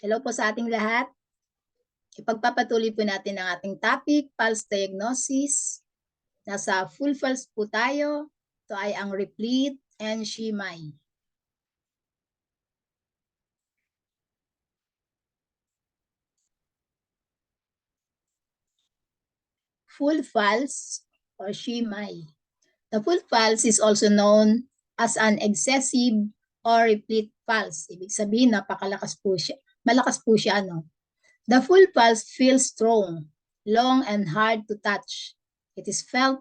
Hello po sa ating lahat. Ipagpapatuloy po natin ang ating topic, pulse diagnosis. Nasa full pulse po tayo. Ito ay ang replete and shimai. Full pulse or shimai. The full pulse is also known as an excessive or replete pulse. Ibig sabihin, napakalakas po siya. Malakas po siya, ano? The full pulse feels strong, long, and hard to touch. It is felt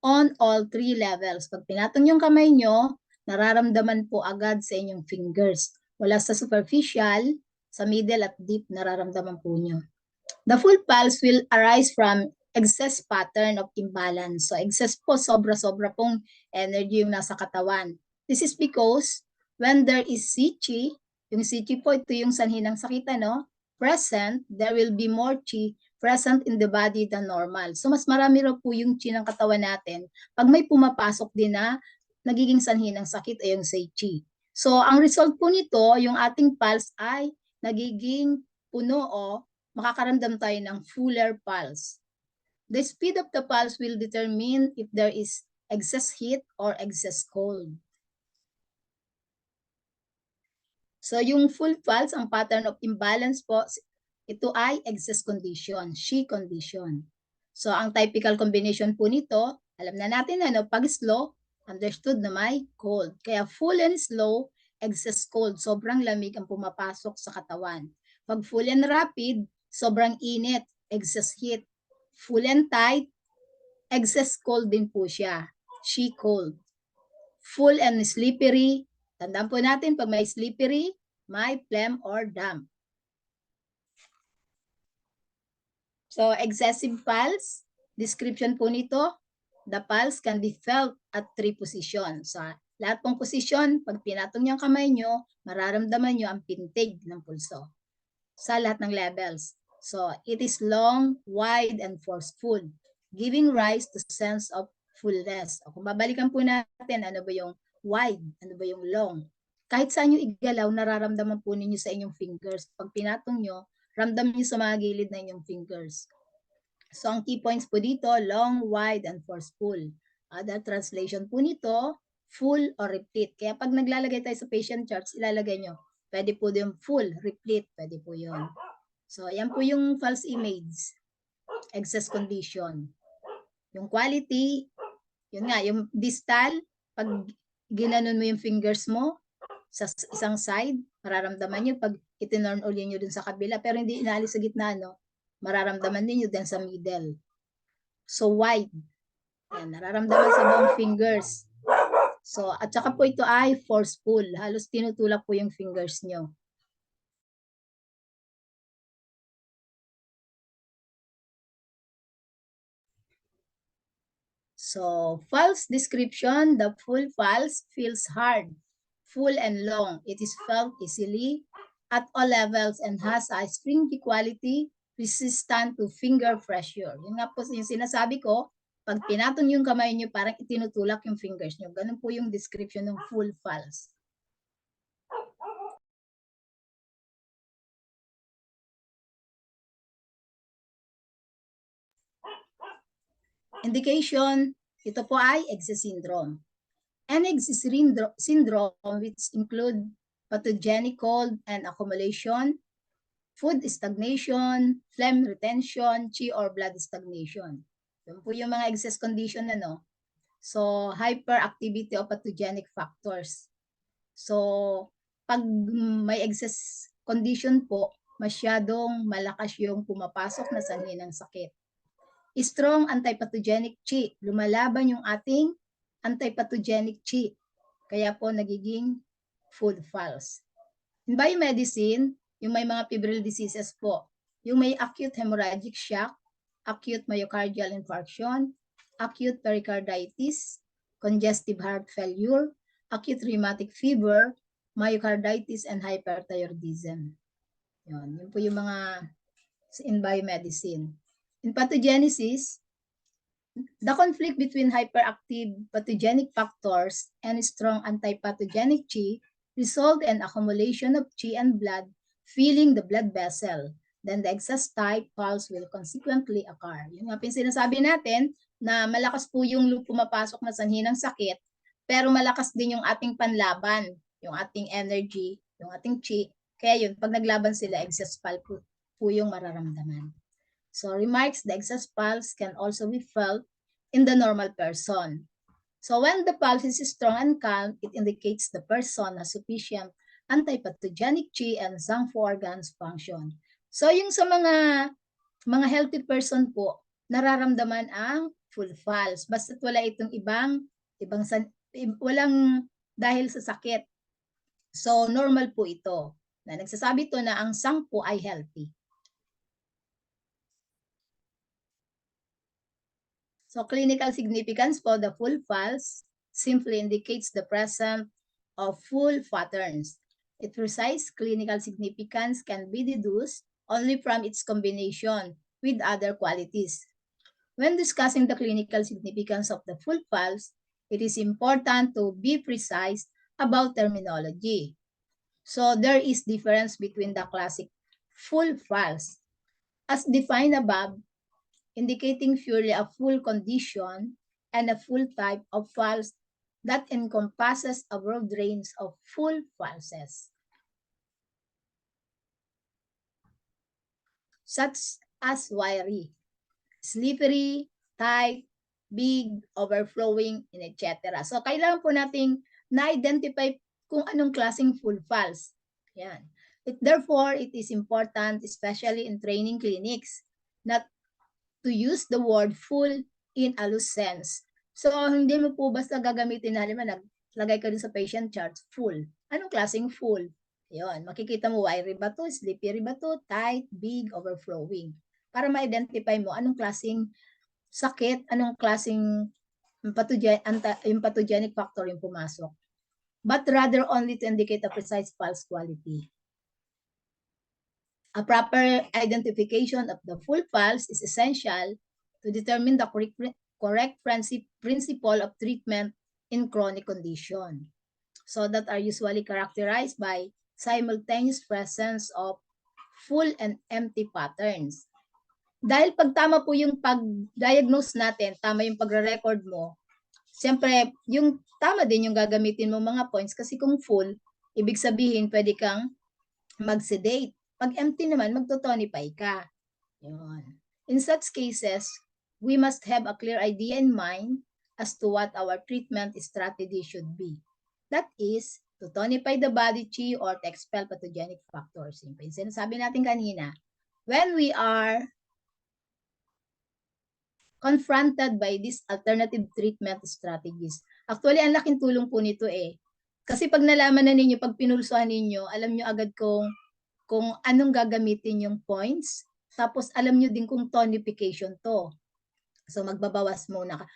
on all three levels. Pag pinatong yung kamay nyo, nararamdaman po agad sa inyong fingers. Wala sa superficial, sa middle at deep, nararamdaman po nyo. The full pulse will arise from excess pattern of imbalance. So excess po, sobra-sobra pong energy yung nasa katawan. This is because when there is chi, yung chi po, ito yung sanhi ng sakit, no? Present, there will be more chi present in the body than normal. So mas marami raw po yung chi ng katawan natin pag may pumapasok din na nagiging sanhi ng sakit ay yung say chi. So ang result po nito, yung ating pulse ay nagiging puno o makakaramdam tayo ng fuller pulse. The speed of the pulse will determine if there is excess heat or excess cold. So yung full pulse, ang pattern of imbalance po, ito ay excess condition, Shi condition. So ang typical combination po nito, alam na natin ano, pag slow, understood na may cold. Kaya full and slow, excess cold, sobrang lamig ang pumapasok sa katawan. Pag full and rapid, sobrang init, excess heat. Full and tight, excess cold din po siya, Shi cold. Full and slippery, tandaan po natin pag may slippery, may phlegm or damp. So, excessive pulse, description po nito, the pulse can be felt at 3 positions. Sa lahat pong posisyon, pag pinatong niyo ang kamay nyo, mararamdaman nyo ang pintig ng pulso sa lahat ng levels. So, it is long, wide, and forceful, giving rise to sense of fullness. O, kung babalikan po natin, ano ba yung wide, ano ba yung long? Kahit saan nyo igalaw, nararamdaman po ninyo sa inyong fingers. Pag pinatong nyo, ramdam nyo sa mga gilid na inyong fingers. So, ang key points po dito, long, wide, and forceful. Other translation po nito, full or replete. Kaya pag naglalagay tayo sa patient charts, ilalagay nyo. Pwede po yung full, replete, pwede po yun. So, yan po yung false image, excess condition. Yung quality, yun nga, yung distal, pag ginanon mo yung fingers mo sa isang side, mararamdaman nyo pag itinurn ulit nyo dun sa kabila, pero hindi inaalis sa gitna, no? Mararamdaman ninyo din sa middle. So, wide. Yan, nararamdaman sa buong fingers. So, at saka po ito ay forceful. Halos tinutulak po yung fingers nyo. So, false description, the full pulse feels hard, full and long. It is felt easily at all levels and has a springy quality, resistant to finger pressure. Yung nga po yung sinasabi ko, pag pinatong yung kamay nyo, parang itinutulak yung fingers nyo. Ganun po yung description ng full pulse. Indication, ito po ay excess syndrome. An excess syndrome which include pathogenic cold and accumulation, food stagnation, phlegm retention, chi or blood stagnation. Yun po yung mga excess condition na, no? So, hyperactivity of pathogenic factors. So, pag may excess condition po, masyadong malakas yung pumapasok na sanhi ng sakit. Strong antipathogenic chi. Lumalaban yung ating antipathogenic chi. Kaya po nagiging food false. In biomedicine, yung may mga febrile diseases po, yung may acute hemorrhagic shock, acute myocardial infarction, acute pericarditis, congestive heart failure, acute rheumatic fever, myocarditis, and hyperthyroidism. Yun po yung mga in biomedicine. In pathogenesis, the conflict between hyperactive pathogenic factors and strong antipathogenic chi result in accumulation of chi and blood filling the blood vessel. Then the excess type pulse will consequently occur. Yung nga sinasabi natin na malakas po yung pumapasok na sanhi ng sakit, pero malakas din yung ating panlaban, yung ating energy, yung ating chi. Kaya yun, pag naglaban sila, excess pulse po yung mararamdaman. So remarks, the excess pulse can also be felt in the normal person. So when the pulse is strong and calm, it indicates the person has sufficient antipathogenic chi and Zangfu organs function. So yung sa mga healthy person po, nararamdaman ang full pulse. Basta wala itong walang dahil sa sakit. So normal po ito. Na nagsasabi to na ang Zangfu ay healthy. So clinical significance for the full pulse simply indicates the presence of full patterns. Its precise clinical significance can be deduced only from its combination with other qualities. When discussing the clinical significance of the full pulse, it is important to be precise about terminology. So there is difference between the classic full pulse, as defined above, indicating purely a full condition, and a full type of pulse that encompasses a broad range of full pulses, such as wiry, slippery, tight, big, overflowing, and etc. So, kailangan po nating na-identify kung anong klaseng full pulse. Yan. Therefore, it is important, especially in training clinics, not to use the word full in a loose sense. So, hindi mo po basta gagamitin na, halimbawa, naglagay ka din sa patient chart, full. Anong klaseng full? Yun, makikita mo, wiry ba to, slippery ba to, tight, big, overflowing. Para ma-identify mo anong klaseng sakit, anong klaseng yung pathogenic factor yung pumasok. But rather only to indicate a precise pulse quality. A proper identification of the full pulse is essential to determine the correct principle of treatment in chronic condition, so that are usually characterized by simultaneous presence of full and empty patterns. Dahil pag tama po yung pag-diagnose natin, tama yung pagre-record mo, siyempre, yung tama din yung gagamitin mo mga points kasi kung full, ibig sabihin pwede kang mag-sedate. Pag empty naman, magtotonify ka. Yun. In such cases, we must have a clear idea in mind as to what our treatment strategy should be. That is, to tonify the body chi or to expel pathogenic factors. Yung sinasabi natin kanina, when we are confronted by these alternative treatment strategies. Actually, ang laking tulong po nito eh. Kasi pag nalaman na ninyo, pag pinulsuhan ninyo, alam nyo agad kung anong gagamitin yung points. Tapos alam nyo din kung tonification to. So magbabawas muna ka.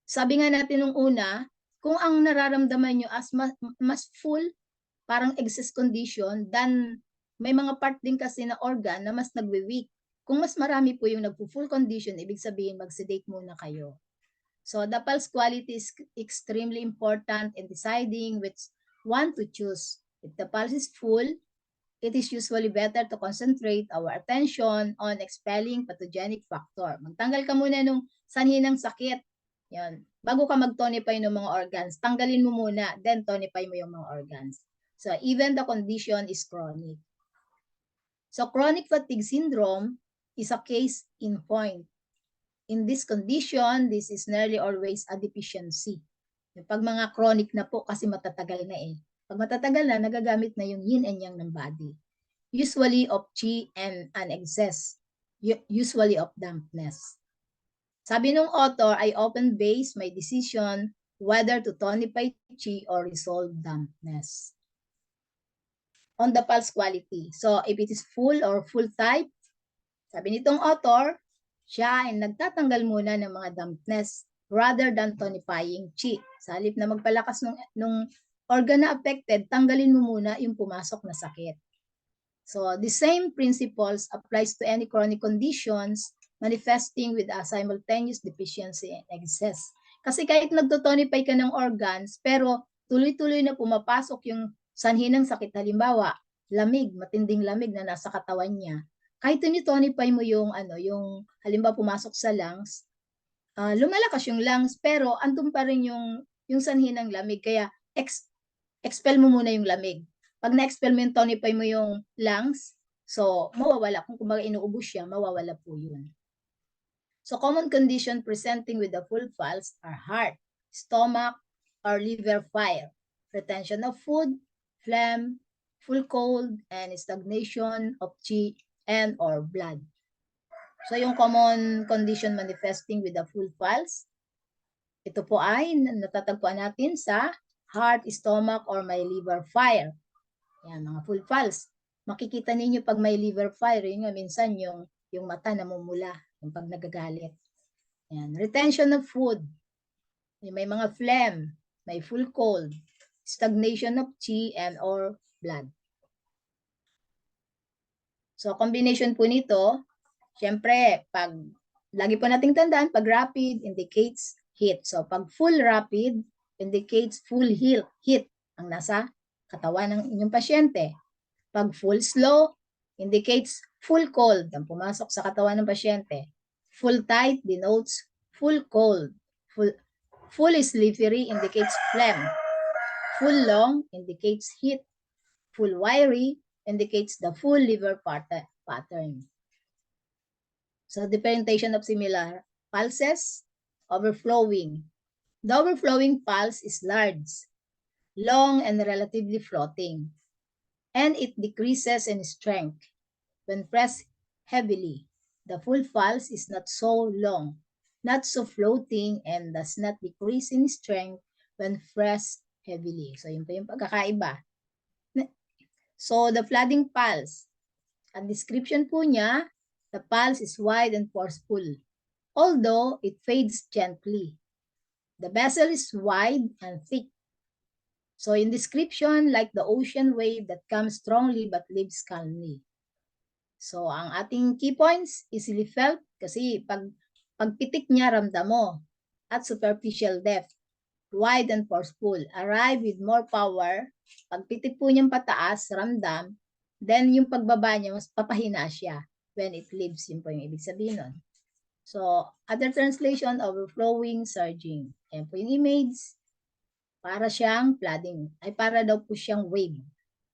Sabi nga natin nung una, kung ang nararamdaman nyo as mas full, parang excess condition, then may mga part din kasi na organ na mas nagwe-weak. Kung mas marami po yung nagpo-full condition, ibig sabihin mag-sedate muna kayo. So the pulse quality is extremely important in deciding which one to choose. If the pulse is full, it is usually better to concentrate our attention on expelling pathogenic factor. Magtanggal ka muna nung sanhi ng sakit. Yan. Bago ka mag-tonify ng mga organs, tanggalin mo muna, then tonify mo yung mga organs. So even the condition is chronic. So chronic fatigue syndrome is a case in point. In this condition, this is nearly always a deficiency. Pag mga chronic na po kasi matatagal na eh. Pag matatagal na, nagagamit na yung yin and yang ng body. Usually of chi and an excess. Usually of dampness. Sabi nung author, I often base my decision whether to tonify chi or resolve dampness on the pulse quality. So if it is full or full type, sabi nitong author, siya ay nagtatanggal muna ng mga dampness rather than tonifying chi. Sa halip na magpalakas nung organ na affected, tanggalin mo muna yung pumasok na sakit. So the same principles applies to any chronic conditions manifesting with a simultaneous deficiency and excess. Kasi kahit nagtotonify ka ng organs, pero tuloy-tuloy na pumapasok yung sanhi ng sakit, halimbawa, lamig, matinding lamig na nasa katawan niya. Kahit tonitonify mo yung yung halimbawa pumasok sa lungs, lumalakas yung lungs pero andun pa rin yung sanhi ng lamig kaya expel mo muna yung lamig. Pag na-expel mo yung tonify mo yung lungs, so mawawala. Kung kumbaga inuubos siya, mawawala po yun. So common condition presenting with the full pulse are heart, stomach, or liver fire, retention of food, phlegm, full cold, and stagnation of qi and or blood. So yung common condition manifesting with the full pulse, ito po ay natatagpuan natin sa heart, stomach, or may liver fire. Yan, mga full pulse. Makikita ninyo pag may liver fire, yun nga minsan yung mata namumula, yung pag nagagalit. Yan. Retention of food. May mga phlegm, may full cold, stagnation of qi and or blood. So combination po nito, syempre pag lagi po nating tandaan, pag rapid indicates heat. So pag full rapid indicates full heat ang nasa katawan ng inyong pasyente. Pag full slow indicates full cold ang pumasok sa katawan ng pasyente. Full tight denotes full cold. Full slippery indicates phlegm. Full long indicates heat. Full wiry indicates the full liver pattern. So differentiation of similar pulses, overflowing. The overflowing pulse is large, long, and relatively floating, and it decreases in strength when pressed heavily. The full pulse is not so long, not so floating, and does not decrease in strength when pressed heavily. So yun po yung pagkakaiba. So the flooding pulse, ang description po niya, the pulse is wide and forceful, although it fades gently. The vessel is wide and thick. So in description, like the ocean wave that comes strongly but leaves calmly. So ang ating key points, easily felt, kasi pagpitik niya ramdam mo. At superficial depth, wide and forceful, arrive with more power. Pagpitik po niyang pataas, ramdam, then yung pagbaba niya, mas papahina siya when it leaves. Yun po yung ibig sabihin nun. So, other translation, overflowing, surging. Ayan po yung image. Para siyang flooding. Ay para daw po siyang wave.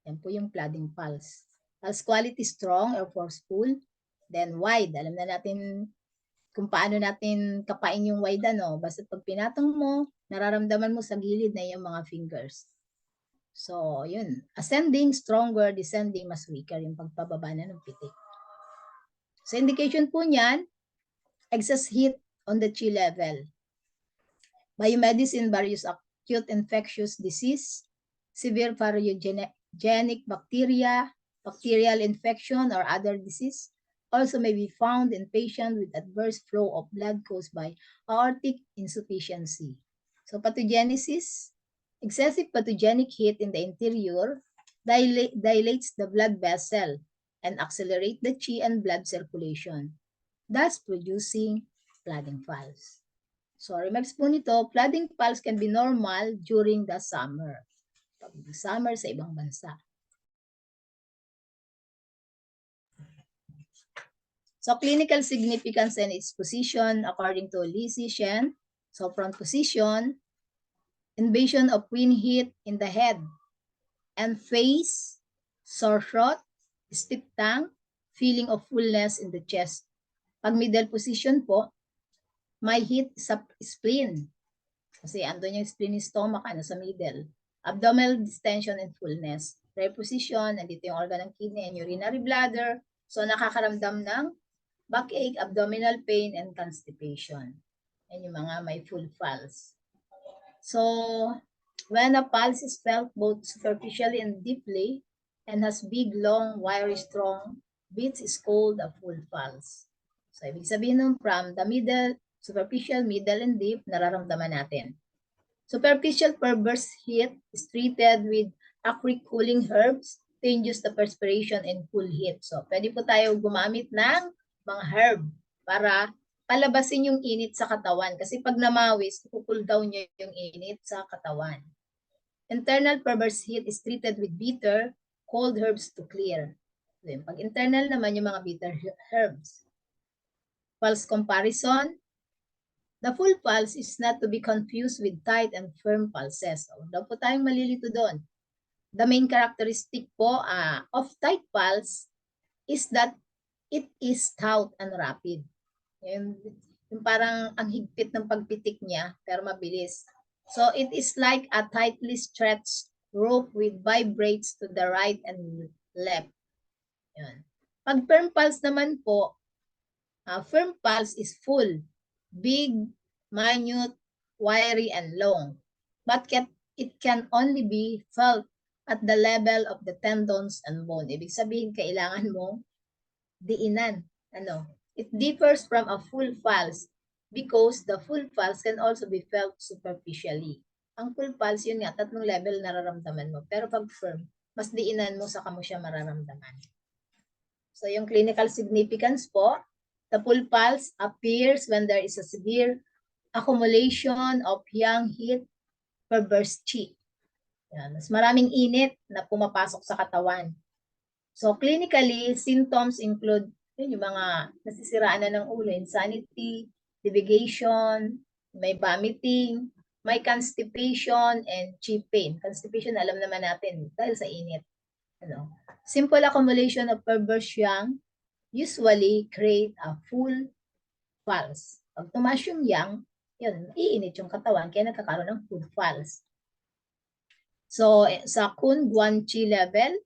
Ayan po yung flooding pulse. Pulse quality strong or forceful. Then wide. Alam na natin kung paano natin kapain yung wide Basta pag pinatong mo, nararamdaman mo sa gilid na yung mga fingers. So, yun. Ascending, stronger. Descending, mas weaker yung pagpababa na ng pitik. So, indication po niyan, excess heat on the qi level. Biomedicine, various acute infectious disease, severe pathogenic bacteria, bacterial infection, or other disease also may be found in patients with adverse flow of blood caused by aortic insufficiency. So pathogenesis, excessive pathogenic heat in the interior dilates the blood vessel and accelerate the qi and blood circulation, thus producing flooding pulse. So remarks po nito, flooding pulse can be normal during the summer. Pag summer sa ibang bansa. So clinical significance and its position according to Lizzie Shen. So front position, invasion of wind heat in the head and face, sore throat, stiff tongue, feeling of fullness in the chest. Pag middle position po, may heat sa spleen. Kasi andun yung spleen yung stomach, sa middle. Abdominal distension and fullness. Rear position, nandito yung organ ng kidney and urinary bladder. So nakakaramdam ng backache, abdominal pain, and constipation. Yan yung mga may full pulse. So, when a pulse is felt both superficially and deeply, and has big, long, wiry, strong beats, is called a full pulse. So, ibig sabihin nun, from the middle, superficial, middle, and deep, nararamdaman natin. Superficial perverse heat is treated with acrid cooling herbs to induce the perspiration and cool heat. So, pwede po tayo gumamit ng mga herb para palabasin yung init sa katawan. Kasi pag namawis, cool down nyo yung init sa katawan. Internal perverse heat is treated with bitter, cold herbs to clear. Then, pag internal naman yung mga bitter herbs. Pulse comparison. The full pulse is not to be confused with tight and firm pulses. So, daw po tayong malilito doon. The main characteristic po of tight pulse is that it is stout and rapid. Yung parang ang higpit ng pagpitik niya, pero mabilis. So, it is like a tightly stretched rope with vibrates to the right and left. Yan. Pag firm pulse naman po, firm pulse is full, big, minute, wiry, and long. But it can only be felt at the level of the tendons and bone. Ibig sabihin, kailangan mo diinan. It differs from a full pulse because the full pulse can also be felt superficially. Ang full pulse, yun nga, 3 level nararamdaman mo. Pero pag firm, mas diinan mo saka mo siya mararamdaman. So yung clinical significance po, the full pulse appears when there is a severe accumulation of yang heat per burst chi. Yan, mas maraming init na pumapasok sa katawan. So clinically, symptoms include yung mga nasisiraan na ng ulo, insanity, divagation, may vomiting, may constipation, and chi pain. Constipation, alam naman natin, dahil sa init. Simple accumulation of perverse yang usually create a full pulse. Pag tumaas yung yang, yun, iinit yung katawan, kaya nagkakaroon ng full pulse. So, sa Kun Guan Chi level,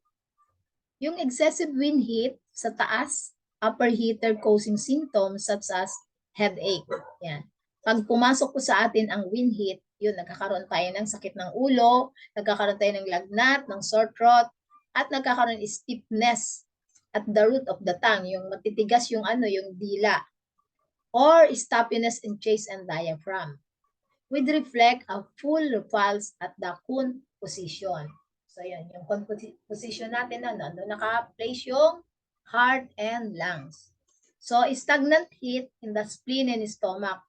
yung excessive wind heat sa taas, upper heater causing symptoms such as headache. Yan. Pag pumasok po sa atin ang wind heat, yun, nagkakaroon tayo ng sakit ng ulo, nagkakaroon tayo ng lagnat, ng sore throat, at nagkakaroon ng stiffness at the root of the tongue, yung matitigas yung yung dila, or stuffiness in chest and diaphragm, would reflect a full pulse at the Kun position. So, yun, yung position natin na naka-place yung heart and lungs. So, stagnant heat in the spleen and stomach,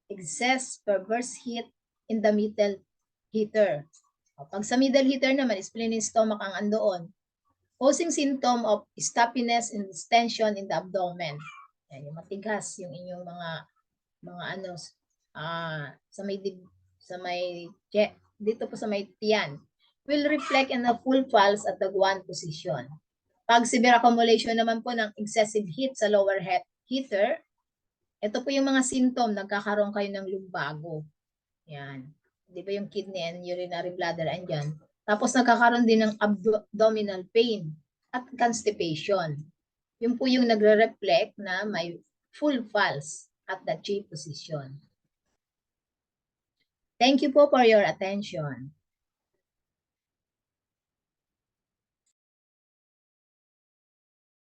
excess perverse heat in the middle heater. Pag sa middle heater naman, spleen and stomach ang andoon, causing symptom of stuffiness and distension in the abdomen. Yan, yung matigas, yung inyong mga dito po sa may tiyan, will reflect in a full pulse at the Guan position. Pag severe accumulation naman po ng excessive heat sa lower heater, ito po yung mga symptom, nagkakaroon kayo ng lumbago. Yan. Di ba yung kidney and urinary bladder andyan? Tapos nagkakaroon din ng abdominal pain at constipation. Yun po yung nagre-reflect na may full pulse at the Chi position. Thank you po for your attention.